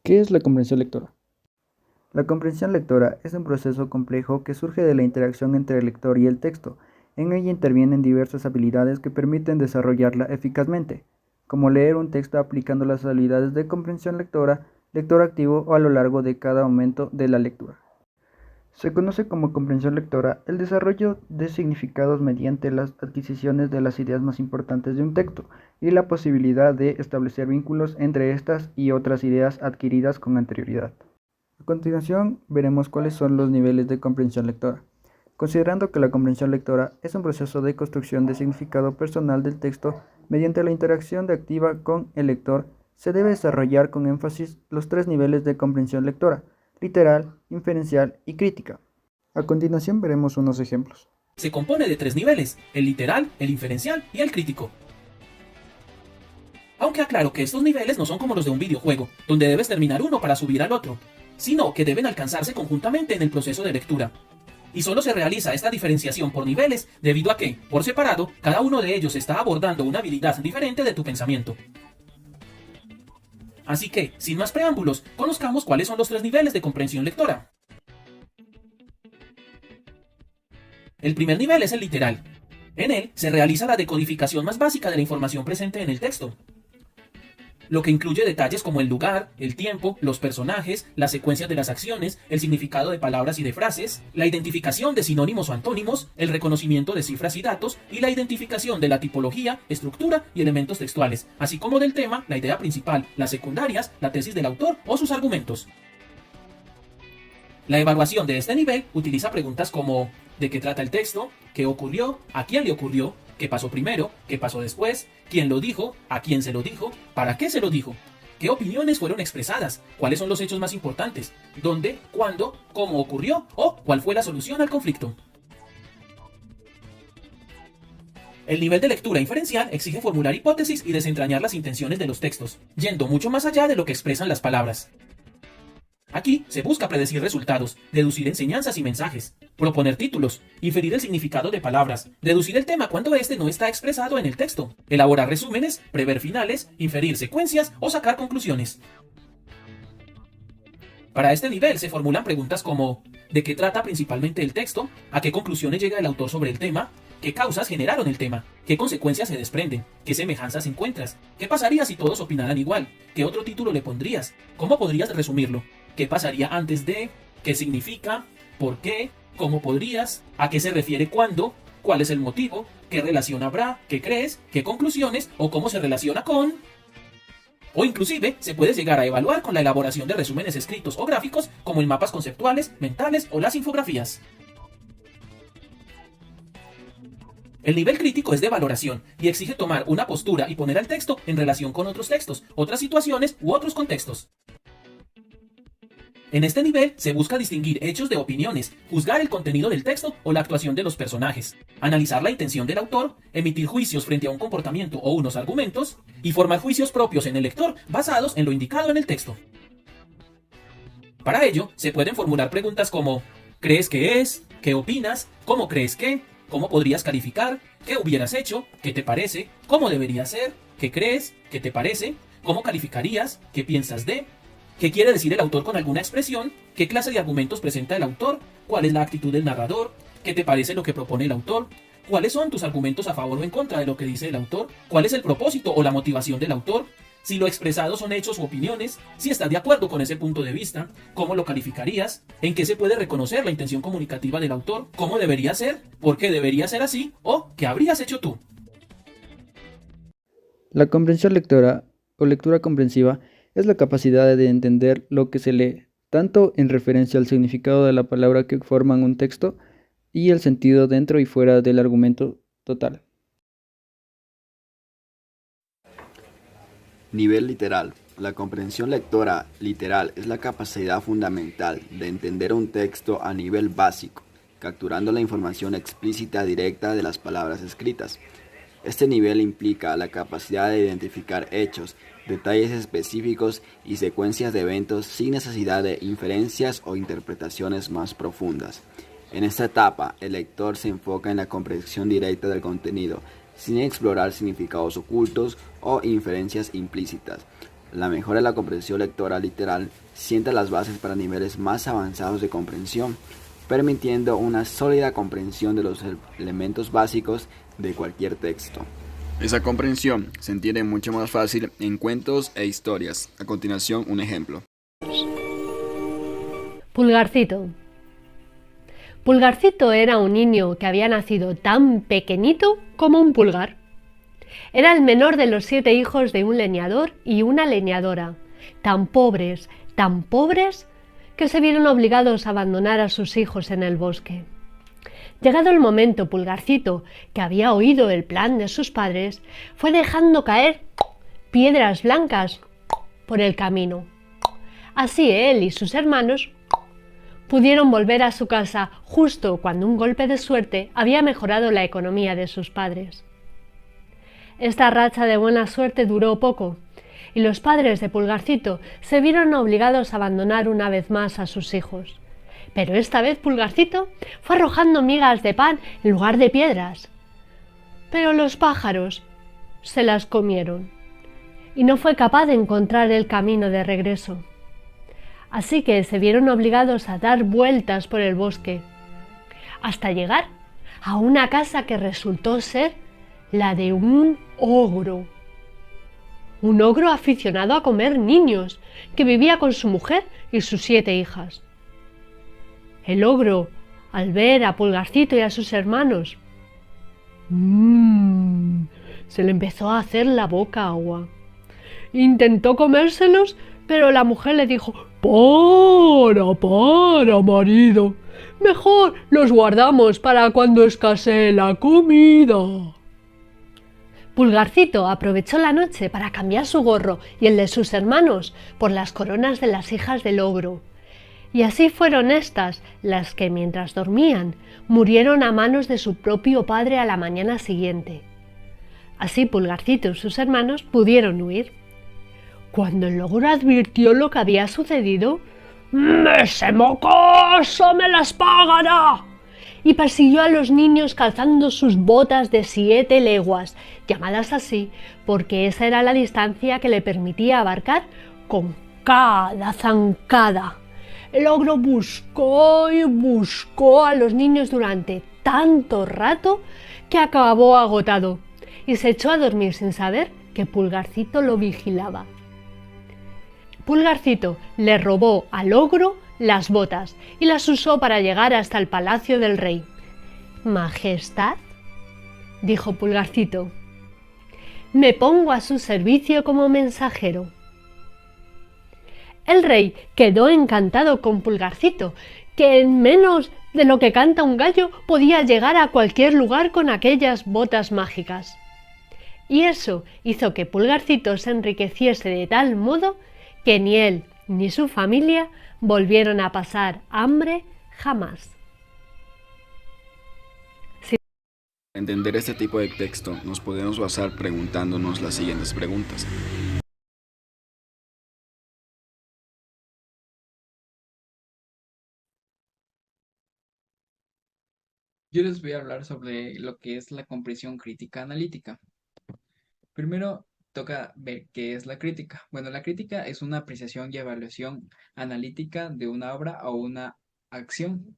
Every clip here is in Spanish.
¿Qué es la comprensión lectora? La comprensión lectora es un proceso complejo que surge de la interacción entre el lector y el texto. En ella intervienen diversas habilidades que permiten desarrollarla eficazmente, como leer un texto aplicando las habilidades de comprensión lectora, lector activo o a lo largo de cada momento de la lectura. Se conoce como comprensión lectora el desarrollo de significados mediante las adquisiciones de las ideas más importantes de un texto y la posibilidad de establecer vínculos entre estas y otras ideas adquiridas con anterioridad. A continuación, veremos cuáles son los niveles de comprensión lectora. Considerando que la comprensión lectora es un proceso de construcción de significado personal del texto mediante la interacción de activa con el lector, se debe desarrollar con énfasis los tres niveles de comprensión lectora: literal, inferencial y crítica. A continuación veremos unos ejemplos. Se compone de tres niveles: el literal, el inferencial y el crítico. Aunque aclaro que estos niveles no son como los de un videojuego, donde debes terminar uno para subir al otro, sino que deben alcanzarse conjuntamente en el proceso de lectura. Y solo se realiza esta diferenciación por niveles debido a que, por separado, cada uno de ellos está abordando una habilidad diferente de tu pensamiento. Así que, sin más preámbulos, conozcamos cuáles son los tres niveles de comprensión lectora. El primer nivel es el literal. En él se realiza la decodificación más básica de la información presente en el texto, lo que incluye detalles como el lugar, el tiempo, los personajes, las secuencias de las acciones, el significado de palabras y de frases, la identificación de sinónimos o antónimos, el reconocimiento de cifras y datos y la identificación de la tipología, estructura y elementos textuales, así como del tema, la idea principal, las secundarias, la tesis del autor o sus argumentos. La evaluación de este nivel utiliza preguntas como ¿de qué trata el texto? ¿Qué ocurrió? ¿A quién le ocurrió? ¿Qué pasó primero? ¿Qué pasó después? ¿Quién lo dijo? ¿A quién se lo dijo? ¿Para qué se lo dijo? ¿Qué opiniones fueron expresadas? ¿Cuáles son los hechos más importantes? ¿Dónde? ¿Cuándo? ¿Cómo ocurrió? ¿O cuál fue la solución al conflicto? El nivel de lectura inferencial exige formular hipótesis y desentrañar las intenciones de los textos, yendo mucho más allá de lo que expresan las palabras. Aquí se busca predecir resultados, deducir enseñanzas y mensajes, proponer títulos, inferir el significado de palabras, deducir el tema cuando éste no está expresado en el texto, elaborar resúmenes, prever finales, inferir secuencias o sacar conclusiones. Para este nivel se formulan preguntas como ¿de qué trata principalmente el texto? ¿A qué conclusiones llega el autor sobre el tema? ¿Qué causas generaron el tema? ¿Qué consecuencias se desprenden? ¿Qué semejanzas encuentras? ¿Qué pasaría si todos opinaran igual? ¿Qué otro título le pondrías? ¿Cómo podrías resumirlo? ¿Qué pasaría antes de? ¿Qué significa? ¿Por qué? ¿Cómo podrías? ¿A qué se refiere cuándo? ¿Cuál es el motivo? ¿Qué relación habrá? ¿Qué crees? ¿Qué conclusiones? ¿O cómo se relaciona con? O inclusive se puede llegar a evaluar con la elaboración de resúmenes escritos o gráficos como en mapas conceptuales, mentales o las infografías. El nivel crítico es de valoración y exige tomar una postura y poner al texto en relación con otros textos, otras situaciones u otros contextos. En este nivel se busca distinguir hechos de opiniones, juzgar el contenido del texto o la actuación de los personajes, analizar la intención del autor, emitir juicios frente a un comportamiento o unos argumentos, y formar juicios propios en el lector basados en lo indicado en el texto. Para ello, se pueden formular preguntas como ¿crees que es? ¿Qué opinas? ¿Cómo crees que? ¿Cómo podrías calificar? ¿Qué hubieras hecho? ¿Qué te parece? ¿Cómo debería ser? ¿Qué crees? ¿Qué te parece? ¿Cómo calificarías? ¿Qué piensas de? ¿Qué quiere decir el autor con alguna expresión? ¿Qué clase de argumentos presenta el autor? ¿Cuál es la actitud del narrador? ¿Qué te parece lo que propone el autor? ¿Cuáles son tus argumentos a favor o en contra de lo que dice el autor? ¿Cuál es el propósito o la motivación del autor? Si lo expresado son hechos u opiniones, si estás de acuerdo con ese punto de vista, ¿cómo lo calificarías? ¿En qué se puede reconocer la intención comunicativa del autor? ¿Cómo debería ser? ¿Por qué debería ser así? ¿O qué habrías hecho tú? La comprensión lectora o lectura comprensiva es la capacidad de entender lo que se lee, tanto en referencia al significado de la palabra que forman un texto y el sentido dentro y fuera del argumento total. Nivel literal. La comprensión lectora literal es la capacidad fundamental de entender un texto a nivel básico, capturando la información explícita directa de las palabras escritas. Este nivel implica la capacidad de identificar hechos, detalles específicos y secuencias de eventos sin necesidad de inferencias o interpretaciones más profundas. En esta etapa, el lector se enfoca en la comprensión directa del contenido, sin explorar significados ocultos o inferencias implícitas. La mejora de la comprensión lectora literal sienta las bases para niveles más avanzados de comprensión, permitiendo una sólida comprensión de los elementos básicos de cualquier texto. Esa comprensión se entiende mucho más fácil en cuentos e historias. A continuación, un ejemplo. Pulgarcito. Pulgarcito era un niño que había nacido tan pequeñito como un pulgar. Era el menor de los 7 hijos de un leñador y una leñadora, tan pobres, que se vieron obligados a abandonar a sus hijos en el bosque. Llegado el momento, Pulgarcito, que había oído el plan de sus padres, fue dejando caer piedras blancas por el camino. Así él y sus hermanos pudieron volver a su casa justo cuando un golpe de suerte había mejorado la economía de sus padres. Esta racha de buena suerte duró poco, y los padres de Pulgarcito se vieron obligados a abandonar una vez más a sus hijos. Pero esta vez Pulgarcito fue arrojando migas de pan en lugar de piedras. Pero los pájaros se las comieron, y no fue capaz de encontrar el camino de regreso. Así que se vieron obligados a dar vueltas por el bosque, hasta llegar a una casa que resultó ser la de un ogro aficionado a comer niños, que vivía con su mujer y sus 7 hijas. El ogro, al ver a Pulgarcito y a sus hermanos, se le empezó a hacer la boca agua. Intentó comérselos, pero la mujer le dijo: para, marido. Mejor los guardamos para cuando escasee la comida. Pulgarcito aprovechó la noche para cambiar su gorro y el de sus hermanos por las coronas de las hijas del ogro. Y así fueron estas las que, mientras dormían, murieron a manos de su propio padre a la mañana siguiente. Así Pulgarcito y sus hermanos pudieron huir. Cuando el ogro advirtió lo que había sucedido, «¡Ese mocoso me las pagará!», y persiguió a los niños calzando sus botas de 7 leguas, llamadas así porque esa era la distancia que le permitía abarcar con cada zancada. El ogro buscó y buscó a los niños durante tanto rato que acabó agotado y se echó a dormir sin saber que Pulgarcito lo vigilaba. Pulgarcito le robó al ogro las botas y las usó para llegar hasta el palacio del rey. «Majestad», dijo Pulgarcito, «me pongo a su servicio como mensajero». El rey quedó encantado con Pulgarcito, que en menos de lo que canta un gallo podía llegar a cualquier lugar con aquellas botas mágicas. Y eso hizo que Pulgarcito se enriqueciese de tal modo que ni él ni su familia volvieron a pasar hambre jamás. Para entender este tipo de texto, nos podemos basar preguntándonos las siguientes preguntas. Yo les voy a hablar sobre lo que es la comprensión crítica analítica. Primero, toca ver qué es la crítica. Bueno, la crítica es una apreciación y evaluación analítica de una obra o una acción.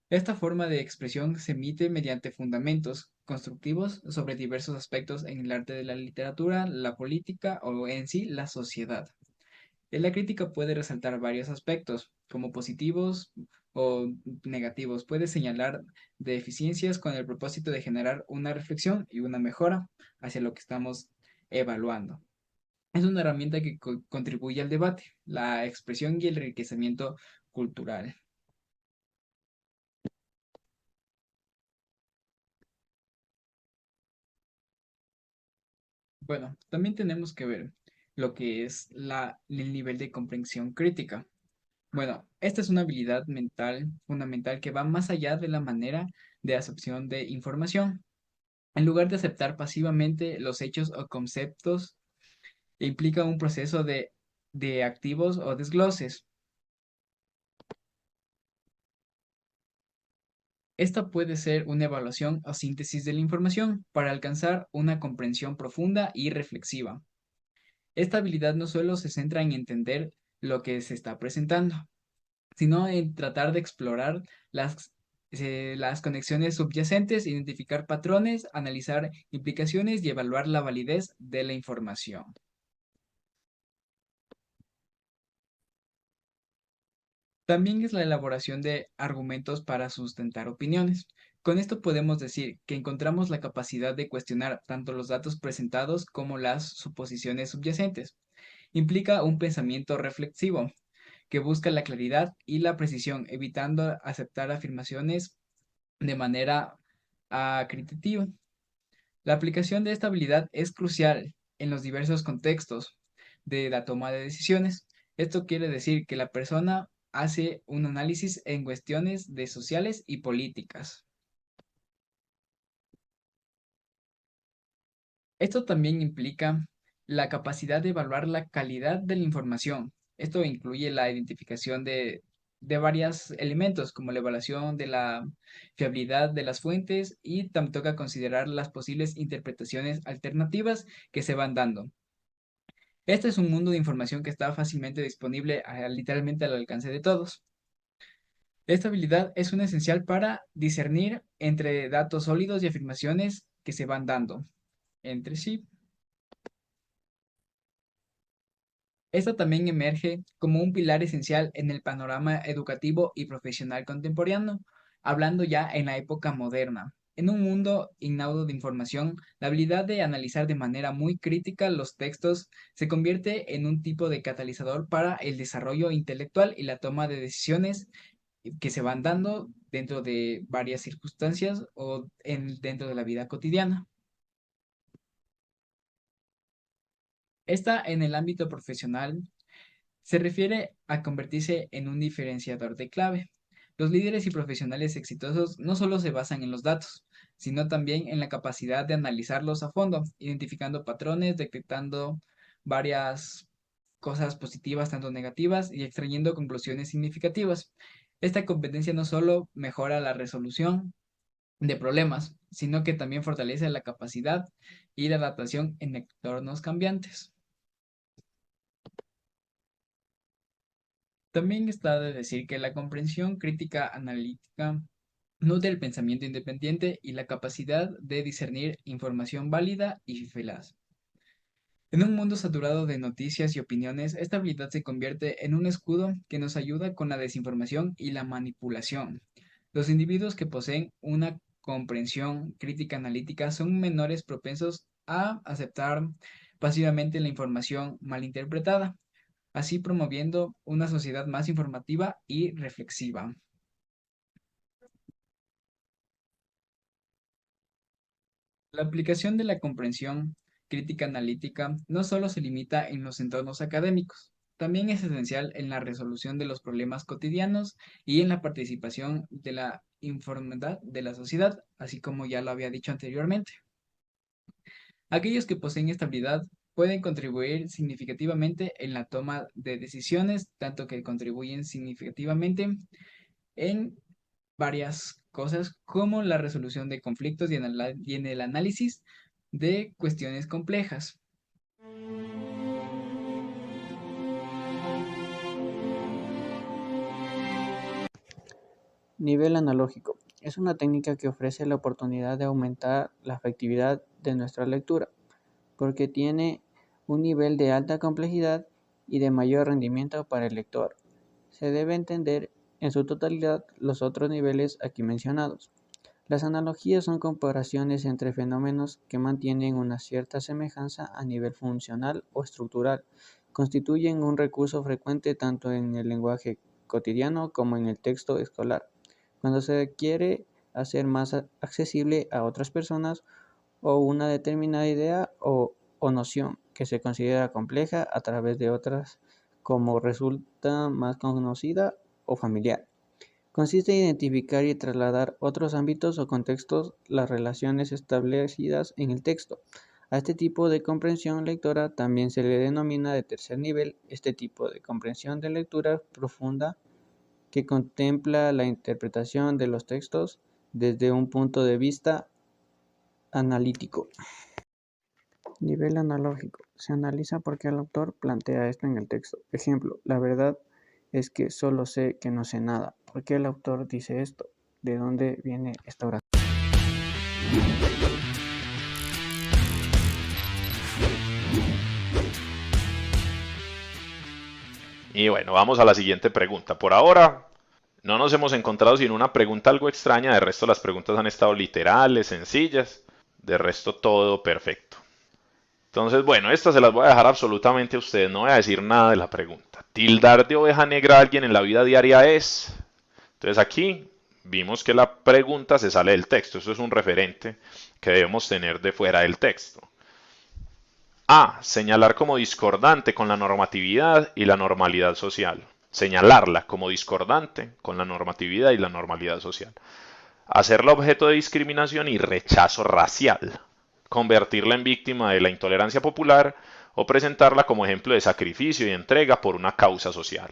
Esta forma de expresión se emite mediante fundamentos constructivos sobre diversos aspectos en el arte de la literatura, la política o en sí la sociedad. En la crítica puede resaltar varios aspectos, como positivos o negativos. Puede señalar deficiencias con el propósito de generar una reflexión y una mejora hacia lo que estamos evaluando. Es una herramienta que contribuye al debate, la expresión y el enriquecimiento cultural. Bueno, también tenemos que ver lo que es el nivel de comprensión crítica. Bueno, esta es una habilidad mental fundamental que va más allá de la manera de acepción de información. En lugar de aceptar pasivamente los hechos o conceptos, implica un proceso de activos o desgloses. Esta puede ser una evaluación o síntesis de la información para alcanzar una comprensión profunda y reflexiva. Esta habilidad no solo se centra en entender lo que se está presentando, sino en tratar de explorar las conexiones subyacentes, identificar patrones, analizar implicaciones y evaluar la validez de la información. También es la elaboración de argumentos para sustentar opiniones. Con esto podemos decir que encontramos la capacidad de cuestionar tanto los datos presentados como las suposiciones subyacentes. Implica un pensamiento reflexivo que busca la claridad y la precisión, evitando aceptar afirmaciones de manera acreditativa. La aplicación de esta habilidad es crucial en los diversos contextos de la toma de decisiones. Esto quiere decir que la persona hace un análisis en cuestiones de sociales y políticas. Esto también implica la capacidad de evaluar la calidad de la información. Esto incluye la identificación de varios elementos, como la evaluación de la fiabilidad de las fuentes y también toca considerar las posibles interpretaciones alternativas que se van dando. Este es un mundo de información que está fácilmente disponible literalmente al alcance de todos. Esta habilidad es una esencial para discernir entre datos sólidos y afirmaciones que se van dando entre sí. Esta también emerge como un pilar esencial en el panorama educativo y profesional contemporáneo, hablando ya en la época moderna. En un mundo innaudo de información, la habilidad de analizar de manera muy crítica los textos se convierte en un tipo de catalizador para el desarrollo intelectual y la toma de decisiones que se van dando dentro de varias circunstancias o dentro de la vida cotidiana. Esta en el ámbito profesional se refiere a convertirse en un diferenciador de clave. Los líderes y profesionales exitosos no solo se basan en los datos, sino también en la capacidad de analizarlos a fondo, identificando patrones, detectando varias cosas positivas, tanto negativas, y extrayendo conclusiones significativas. Esta competencia no solo mejora la resolución de problemas, sino que también fortalece la capacidad y la adaptación en entornos cambiantes. También está de decir que la comprensión crítica analítica nutre el pensamiento independiente y la capacidad de discernir información válida y veraz. En un mundo saturado de noticias y opiniones, esta habilidad se convierte en un escudo que nos ayuda con la desinformación y la manipulación. Los individuos que poseen una comprensión crítica analítica son menores propensos a aceptar pasivamente la información malinterpretada, así promoviendo una sociedad más informativa y reflexiva. La aplicación de la comprensión crítica analítica no solo se limita en los entornos académicos, también es esencial en la resolución de los problemas cotidianos y en la participación de la informalidad de la sociedad, así como ya lo había dicho anteriormente. Aquellos que poseen esta habilidad pueden contribuir significativamente en la toma de decisiones, tanto que contribuyen significativamente en varias cosas como la resolución de conflictos y en el análisis de cuestiones complejas. Nivel analógico. Es una técnica que ofrece la oportunidad de aumentar la efectividad de nuestra lectura, porque tiene un nivel de alta complejidad y de mayor rendimiento para el lector. Se debe entender en su totalidad los otros niveles aquí mencionados. Las analogías son comparaciones entre fenómenos que mantienen una cierta semejanza a nivel funcional o estructural. Constituyen un recurso frecuente tanto en el lenguaje cotidiano como en el texto escolar, cuando se quiere hacer más accesible a otras personas o una determinada idea o noción que se considera compleja a través de otras como resulta más conocida o familiar. Consiste en identificar y trasladar otros ámbitos o contextos las relaciones establecidas en el texto. A este tipo de comprensión lectora también se le denomina de tercer nivel. Este tipo de comprensión de lectura profunda que contempla la interpretación de los textos desde un punto de vista analítico. Nivel analógico. Se analiza por qué el autor plantea esto en el texto. Ejemplo, la verdad es que solo sé que no sé nada. ¿Por qué el autor dice esto? ¿De dónde viene esta oración? Y bueno, vamos a la siguiente pregunta. Por ahora no nos hemos encontrado sin una pregunta algo extraña. De resto las preguntas han estado literales, sencillas. De resto todo perfecto. Entonces, bueno, estas se las voy a dejar absolutamente a ustedes. No voy a decir nada de la pregunta. Tildar de oveja negra a alguien en la vida diaria es. Entonces aquí vimos que la pregunta se sale del texto. Eso es un referente que debemos tener de fuera del texto. A. Señalar como discordante con la normatividad y la normalidad social. Señalarla como discordante con la normatividad y la normalidad social. Hacerla objeto de discriminación y rechazo racial. Convertirla en víctima de la intolerancia popular o presentarla como ejemplo de sacrificio y entrega por una causa social.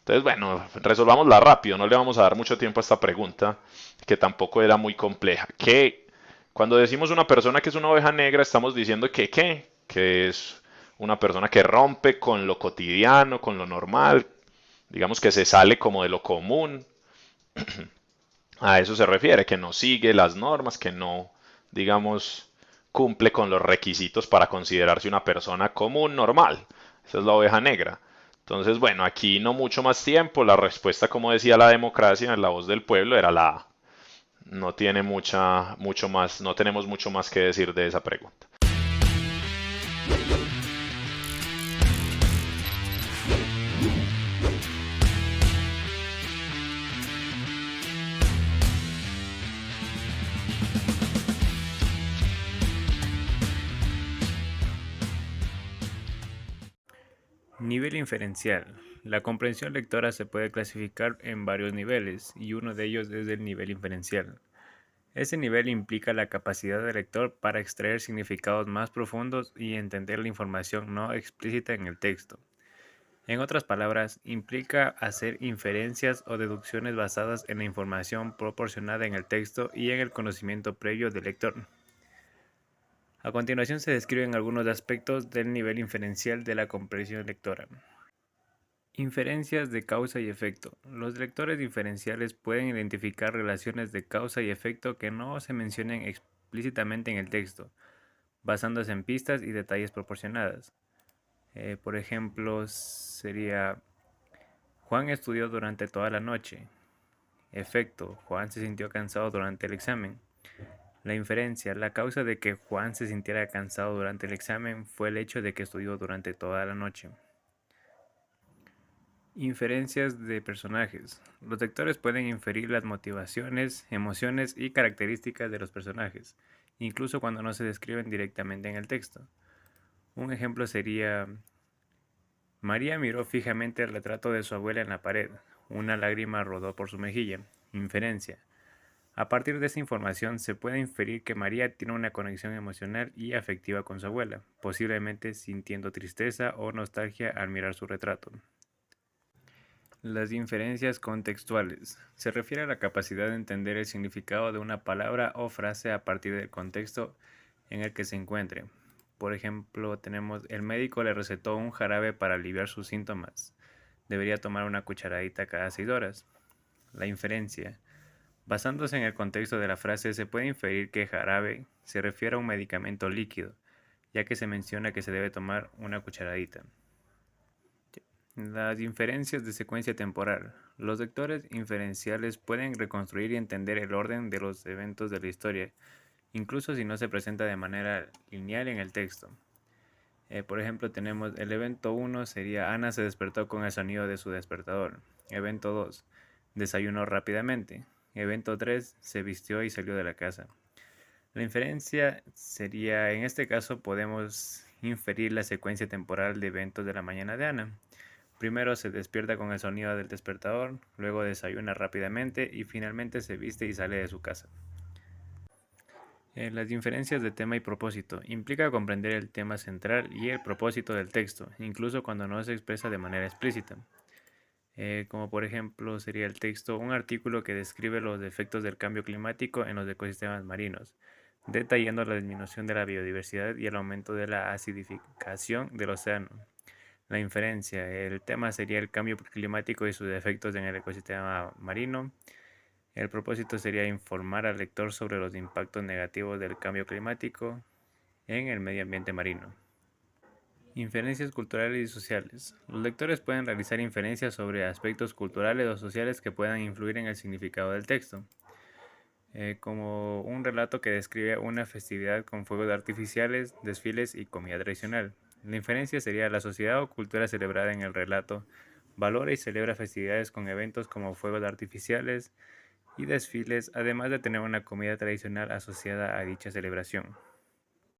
Entonces, bueno, resolvámosla rápido, no le vamos a dar mucho tiempo a esta pregunta, que tampoco era muy compleja. Que cuando decimos una persona que es una oveja negra, estamos diciendo que ¿qué? Que es una persona que rompe con lo cotidiano, con lo normal, digamos que se sale como de lo común. A eso se refiere, que no sigue las normas, que no, digamos, cumple con los requisitos para considerarse una persona común, normal. Esa es la oveja negra. Entonces, bueno, aquí no mucho más tiempo. La respuesta, como decía la democracia, en la voz del pueblo, era la A. No tiene mucho más, no tenemos mucho más que decir de esa pregunta. Nivel inferencial. La comprensión lectora se puede clasificar en varios niveles y uno de ellos es el nivel inferencial. Ese nivel implica la capacidad del lector para extraer significados más profundos y entender la información no explícita en el texto. En otras palabras, implica hacer inferencias o deducciones basadas en la información proporcionada en el texto y en el conocimiento previo del lector. A continuación se describen algunos aspectos del nivel inferencial de la comprensión lectora. Inferencias de causa y efecto. Los lectores diferenciales pueden identificar relaciones de causa y efecto que no se mencionen explícitamente en el texto, basándose en pistas y detalles proporcionadas. Por ejemplo, sería: Juan estudió durante toda la noche. Efecto: Juan se sintió cansado durante el examen. La inferencia: la causa de que Juan se sintiera cansado durante el examen fue el hecho de que estudió durante toda la noche. Inferencias de personajes. Los lectores pueden inferir las motivaciones, emociones y características de los personajes, incluso cuando no se describen directamente en el texto. Un ejemplo sería: María miró fijamente el retrato de su abuela en la pared. Una lágrima rodó por su mejilla. Inferencia: a partir de esa información se puede inferir que María tiene una conexión emocional y afectiva con su abuela, posiblemente sintiendo tristeza o nostalgia al mirar su retrato. Las inferencias contextuales. Se refiere a la capacidad de entender el significado de una palabra o frase a partir del contexto en el que se encuentre. Por ejemplo, tenemos: el médico le recetó un jarabe para aliviar sus síntomas. Debería tomar una cucharadita cada 6 horas. La inferencia. Basándose en el contexto de la frase, se puede inferir que jarabe se refiere a un medicamento líquido, ya que se menciona que se debe tomar una cucharadita. Las inferencias de secuencia temporal. Los lectores inferenciales pueden reconstruir y entender el orden de los eventos de la historia, incluso si no se presenta de manera lineal en el texto. Por ejemplo, tenemos: el evento 1 sería: Ana se despertó con el sonido de su despertador. Evento 2, desayunó rápidamente. Evento 3, se vistió y salió de la casa. La inferencia sería: en este caso podemos inferir la secuencia temporal de eventos de la mañana de Ana. Primero se despierta con el sonido del despertador, luego desayuna rápidamente y finalmente se viste y sale de su casa. Las inferencias de tema y propósito. Implica comprender el tema central y el propósito del texto, incluso cuando no se expresa de manera explícita. Como por ejemplo sería el texto: un artículo que describe los efectos del cambio climático en los ecosistemas marinos. detallando la disminución de la biodiversidad y el aumento de la acidificación del océano. La inferencia, el tema sería el cambio climático y sus efectos en el ecosistema marino. El propósito sería informar al lector sobre los impactos negativos del cambio climático en el medio ambiente marino. Inferencias culturales y sociales. Los lectores pueden realizar inferencias sobre aspectos culturales o sociales que puedan influir en el significado del texto, como un relato que describe una festividad con fuegos artificiales, desfiles y comida tradicional. La inferencia sería: la sociedad o cultura celebrada en el relato valora y celebra festividades con eventos como fuegos artificiales y desfiles, además de tener una comida tradicional asociada a dicha celebración.